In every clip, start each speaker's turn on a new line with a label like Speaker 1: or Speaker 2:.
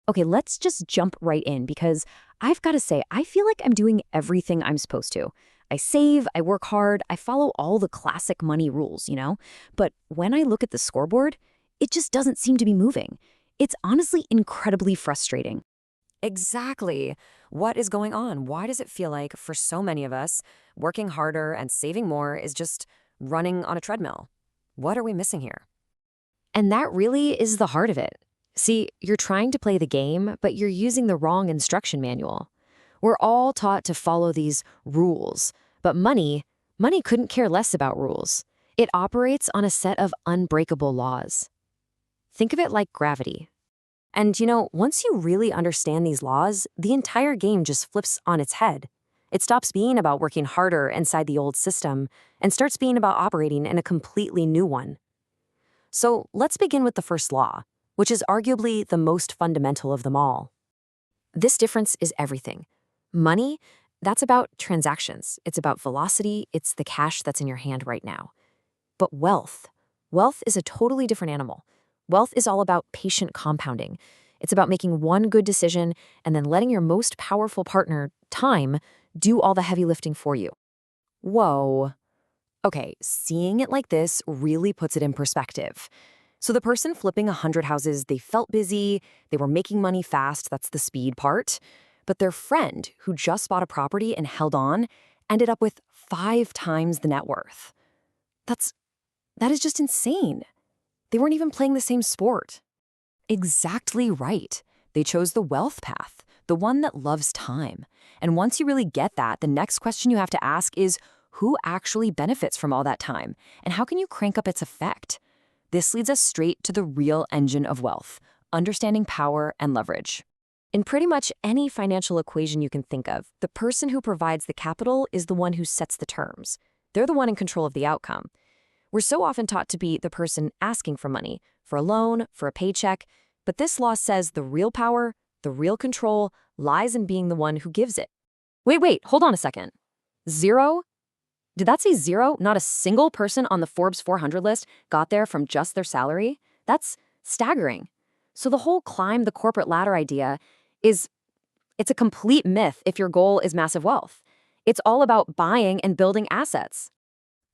Speaker 1: Okay, let's just jump right in because I've got to say, I feel like I'm doing everything I'm supposed to. I save, I work hard, I follow all the classic money rules. But when I look at the scoreboard, it just doesn't seem to be moving. It's honestly incredibly frustrating.
Speaker 2: Exactly. What is going on? Why does it feel like, for so many of us, working harder and saving more is just running on a treadmill? What are we missing here?
Speaker 1: And that really is the heart of it. See, you're trying to play the game, but you're using the wrong instruction manual. We're all taught to follow these rules, but money couldn't care less about rules. It operates on a set of unbreakable laws. Think of it like gravity.
Speaker 2: And once you really understand these laws, the entire game just flips on its head. It stops being about working harder inside the old system and starts being about operating in a completely new one. So let's begin with the first law, which is arguably the most fundamental of them all. This difference is everything. Money, that's about transactions. It's about velocity. It's the cash that's in your hand right now. But wealth is a totally different animal. Wealth is all about patient compounding. It's about making one good decision and then letting your most powerful partner, time, do all the heavy lifting for you. Whoa. Okay, seeing it like this really puts it in perspective. So the person flipping 100 houses, they felt busy, they were making money fast, that's the speed part. But their friend, who just bought a property and held on, ended up with 5 times the net worth. That is just insane. They weren't even playing the same sport. Exactly right. They chose the wealth path, the one that loves time. And once you really get that, the next question you have to ask is, who actually benefits from all that time? And how can you crank up its effect? This leads us straight to the real engine of wealth, understanding power and leverage. In pretty much any financial equation you can think of, the person who provides the capital is the one who sets the terms. They're the one in control of the outcome. We're so often taught to be the person asking for money, for a loan, for a paycheck, but this law says the real power, the real control, lies in being the one who gives it. Wait, hold on a second. 0? Did that say 0? Not a single person on the Forbes 400 list got there from just their salary? That's staggering. So the whole climb the corporate ladder idea it's a complete myth if your goal is massive wealth. It's all about buying and building assets.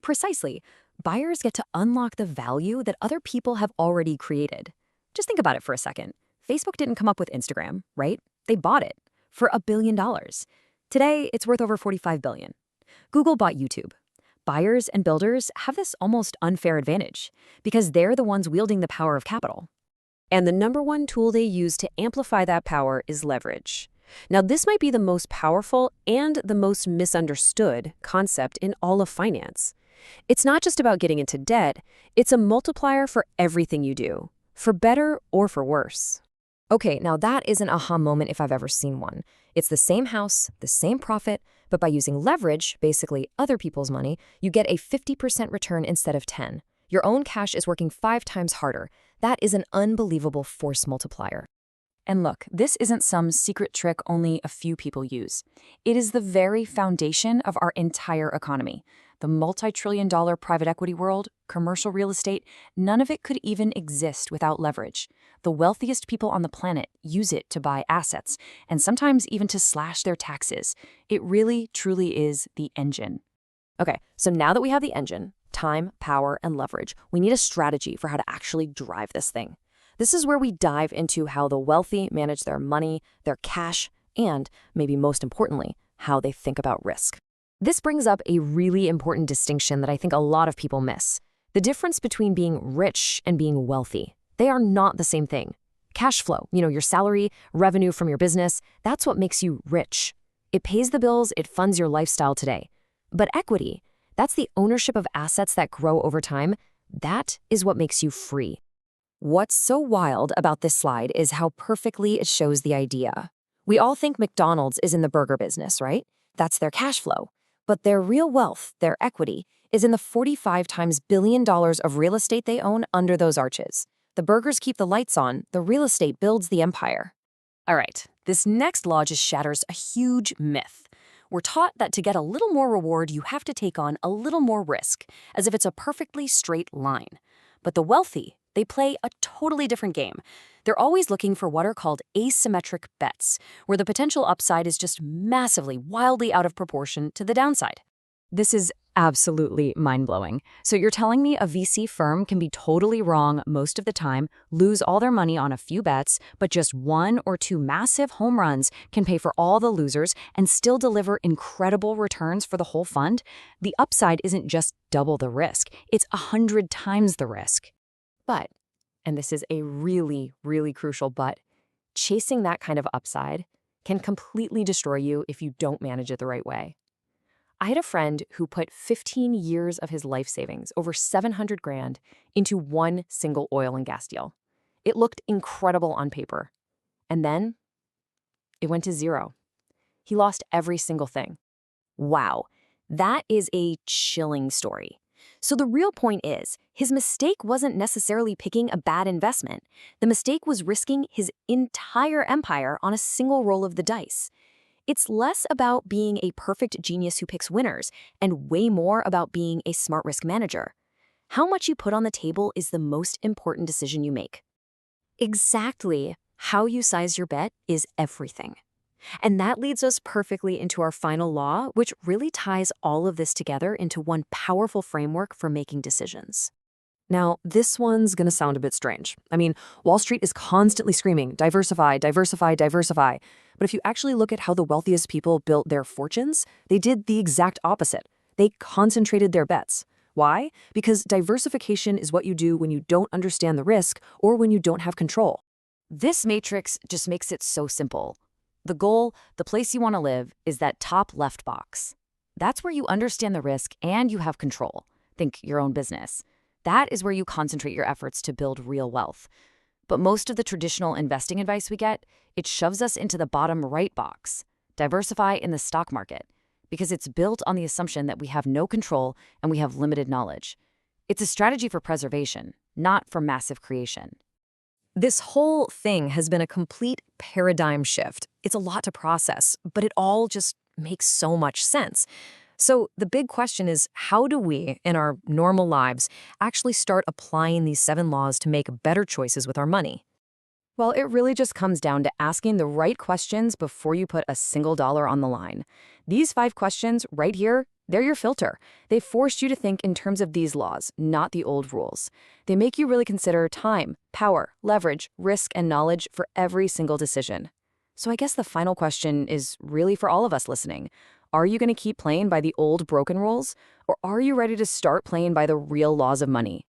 Speaker 2: Precisely. Buyers get to unlock the value that other people have already created. Just think about it for a second. Facebook didn't come up with Instagram, right? They bought it for $1 billion. Today, it's worth over $45 billion. Google bought YouTube. Buyers and builders have this almost unfair advantage because they're the ones wielding the power of capital. And the number one tool they use to amplify that power is leverage. Now, this might be the most powerful and the most misunderstood concept in all of finance. It's not just about getting into debt, it's a multiplier for everything you do, for better or for worse. Okay, now that is an aha moment if I've ever seen one. It's the same house, the same profit, but by using leverage, basically other people's money, you get a 50% return instead of 10. Your own cash is working 5 times harder. That is an unbelievable force multiplier. And look, this isn't some secret trick only a few people use. It is the very foundation of our entire economy. The multi-trillion-dollar private equity world, commercial real estate, none of it could even exist without leverage. The wealthiest people on the planet use it to buy assets, and sometimes even to slash their taxes. It really, truly is the engine. Okay, so now that we have the engine, time, power, and leverage, we need a strategy for how to actually drive this thing. This is where we dive into how the wealthy manage their money, their cash, and, maybe most importantly, how they think about risk. This brings up a really important distinction that I think a lot of people miss. The difference between being rich and being wealthy. They are not the same thing. Cash flow, your salary, revenue from your business, that's what makes you rich. It pays the bills, it funds your lifestyle today. But equity, that's the ownership of assets that grow over time. That is what makes you free. What's so wild about this slide is how perfectly it shows the idea. We all think McDonald's is in the burger business, right? That's their cash flow. But their real wealth, their equity, is in the 45 times $1 billion of real estate they own under those arches. The burgers keep the lights on, the real estate builds the empire. All right, this next law just shatters a huge myth. We're taught that to get a little more reward, you have to take on a little more risk, as if it's a perfectly straight line. But the wealthy, they play a totally different game. They're always looking for what are called asymmetric bets, where the potential upside is just massively, wildly out of proportion to the downside. This is absolutely mind-blowing. So you're telling me a VC firm can be totally wrong most of the time, lose all their money on a few bets, but just one or two massive home runs can pay for all the losers and still deliver incredible returns for the whole fund? The upside isn't just double the risk, it's 100 times the risk.
Speaker 1: But, and this is a really, really crucial but, chasing that kind of upside can completely destroy you if you don't manage it the right way. I had a friend who put 15 years of his life savings, over 700 grand, into one single oil and gas deal. It looked incredible on paper. And then it went to zero. He lost every single thing.
Speaker 2: Wow, that is a chilling story. So the real point is, his mistake wasn't necessarily picking a bad investment. The mistake was risking his entire empire on a single roll of the dice. It's less about being a perfect genius who picks winners and way more about being a smart risk manager. How much you put on the table is the most important decision you make. Exactly. How you size your bet is everything. And that leads us perfectly into our final law, which really ties all of this together into one powerful framework for making decisions.
Speaker 1: Now, this one's going to sound a bit strange. I mean, Wall Street is constantly screaming, diversify, diversify, diversify. But if you actually look at how the wealthiest people built their fortunes, they did the exact opposite. They concentrated their bets. Why? Because diversification is what you do when you don't understand the risk or when you don't have control.
Speaker 2: This matrix just makes it so simple. The goal, the place you want to live, is that top left box. That's where you understand the risk and you have control. Think your own business. That is where you concentrate your efforts to build real wealth. But most of the traditional investing advice we get, it shoves us into the bottom right box. Diversify in the stock market, because it's built on the assumption that we have no control and we have limited knowledge. It's a strategy for preservation, not for massive creation.
Speaker 1: This whole thing has been a complete paradigm shift. It's a lot to process, but it all just makes so much sense. So the big question is, how do we, in our normal lives, actually start applying these 7 laws to make better choices with our money? Well, it really just comes down to asking the right questions before you put a single dollar on the line. These 5 questions right here, they're your filter. They force you to think in terms of these laws, not the old rules. They make you really consider time, power, leverage, risk, and knowledge for every single decision. So I guess the final question is really for all of us listening. Are you going to keep playing by the old broken rules, or are you ready to start playing by the real laws of money?